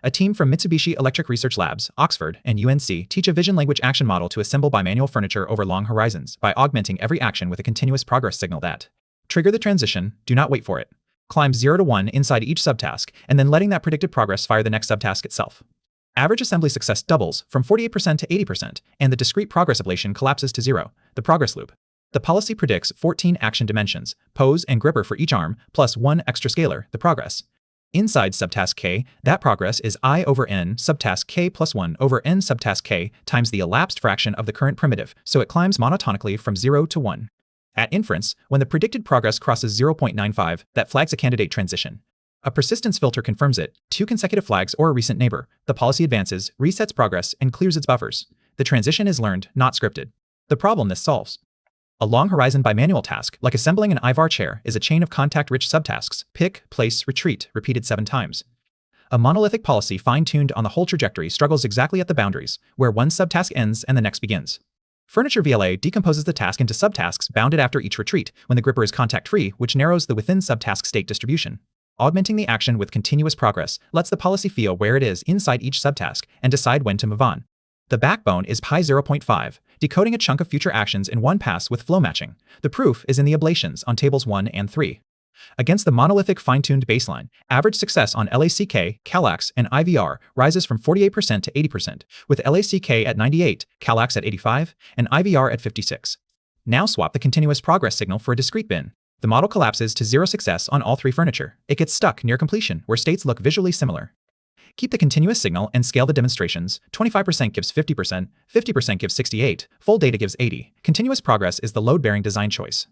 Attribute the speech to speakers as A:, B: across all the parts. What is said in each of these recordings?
A: A team from Mitsubishi Electric Research Labs, Oxford, and UNC teach a vision language action model to assemble bimanual furniture over long horizons by augmenting every action with a continuous progress signal that trigger the transition, do not wait for it, climb 0 to 1 inside each subtask, and then letting that predicted progress fire the next subtask itself. Average assembly success doubles from 48% to 80%, and the discrete progress ablation collapses to 0, the progress loop. The policy predicts 14 action dimensions, pose and gripper for each arm, plus 1 extra scalar, the progress. Inside subtask k, that progress is I over n subtask k plus 1 over n subtask k times the elapsed fraction of the current primitive, so it climbs monotonically from 0 to 1. At inference, when the predicted progress crosses 0.95, that flags a candidate transition. A persistence filter confirms it, 2 consecutive flags or a recent neighbor. The policy advances, resets progress, and clears its buffers. The transition is learned, not scripted. The problem this solves. A long horizon bimanual task, like assembling an IVAR chair, is a chain of contact-rich subtasks, pick, place, retreat, repeated 7 times. A monolithic policy fine-tuned on the whole trajectory struggles exactly at the boundaries, where one subtask ends and the next begins. FurnitureVLA decomposes the task into subtasks bounded after each retreat, when the gripper is contact-free, which narrows the within subtask state distribution. Augmenting the action with continuous progress lets the policy feel where it is inside each subtask and decide when to move on. The backbone is pi 0.5, decoding a chunk of future actions in one pass with flow matching. The proof is in the ablations on tables 1 and 3. Against the monolithic fine-tuned baseline, average success on LACK, CalAX, and IVAR rises from 48% to 80%, with LACK at 98, CalAX at 85, and IVAR at 56. Now swap the continuous progress signal for a discrete bin. The model collapses to 0 success on all 3 furniture. It gets stuck near completion, where states look visually similar. Keep the continuous signal and scale the demonstrations. 25% gives 50%, 50% gives 68, full data gives 80. Continuous progress is the load-bearing design choice.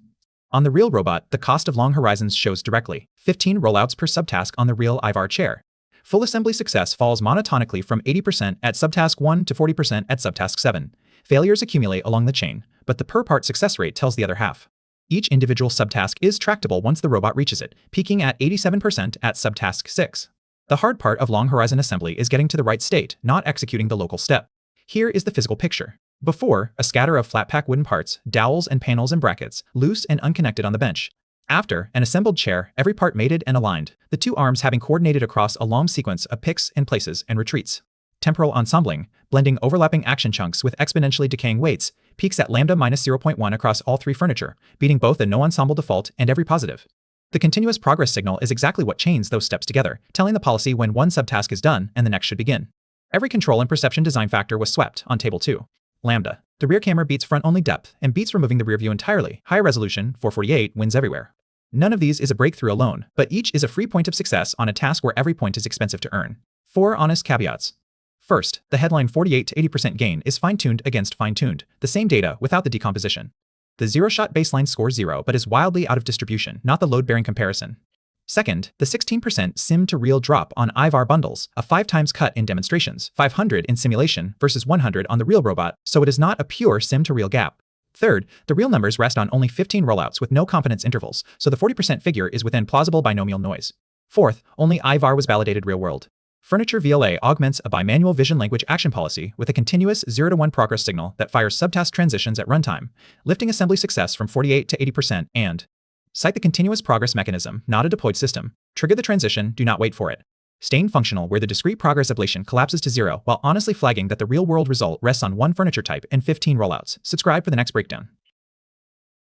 A: On the real robot, the cost of long horizons shows directly, 15 rollouts per subtask on the real IVAR chair. Full assembly success falls monotonically from 80% at subtask 1 to 40% at subtask 7. Failures accumulate along the chain, but the per-part success rate tells the other half. Each individual subtask is tractable once the robot reaches it, peaking at 87% at subtask 6. The hard part of long horizon assembly is getting to the right state, not executing the local step. Here is the physical picture. Before, a scatter of flat-pack wooden parts, dowels and panels and brackets, loose and unconnected on the bench. After, an assembled chair, every part mated and aligned, the 2 arms having coordinated across a long sequence of picks and places and retreats. Temporal ensembling, blending overlapping action chunks with exponentially decaying weights, peaks at lambda minus 0.1 across all 3 furniture, beating both the no ensemble default and every positive. The continuous progress signal is exactly what chains those steps together, telling the policy when one subtask is done and the next should begin. Every control and perception design factor was swept on table 2. Lambda. The rear camera beats front-only depth and beats removing the rear view entirely. High resolution, 448, wins everywhere. None of these is a breakthrough alone, but each is a free point of success on a task where every point is expensive to earn. 4 honest caveats. First, the headline 48 to 80% gain is fine-tuned against fine-tuned, the same data without the decomposition. The zero-shot baseline scores 0 but is wildly out of distribution, not the load-bearing comparison. Second, the 16% sim-to-real drop on IVAR bundles, a 5 times cut in demonstrations, 500 in simulation versus 100 on the real robot, so it is not a pure sim-to-real gap. Third, the real numbers rest on only 15 rollouts with no confidence intervals, so the 40% figure is within plausible binomial noise. Fourth, only IVAR was validated real-world. FurnitureVLA augments a bimanual vision language action policy with a continuous 0 to 1 progress signal that fires subtask transitions at runtime, lifting assembly success from 48 to 80% and cite the continuous progress mechanism, not a deployed system. Trigger the transition, do not wait for it. Staying functional where the discrete progress ablation collapses to 0 while honestly flagging that the real-world result rests on 1 furniture type and 15 rollouts. Subscribe for the next breakdown.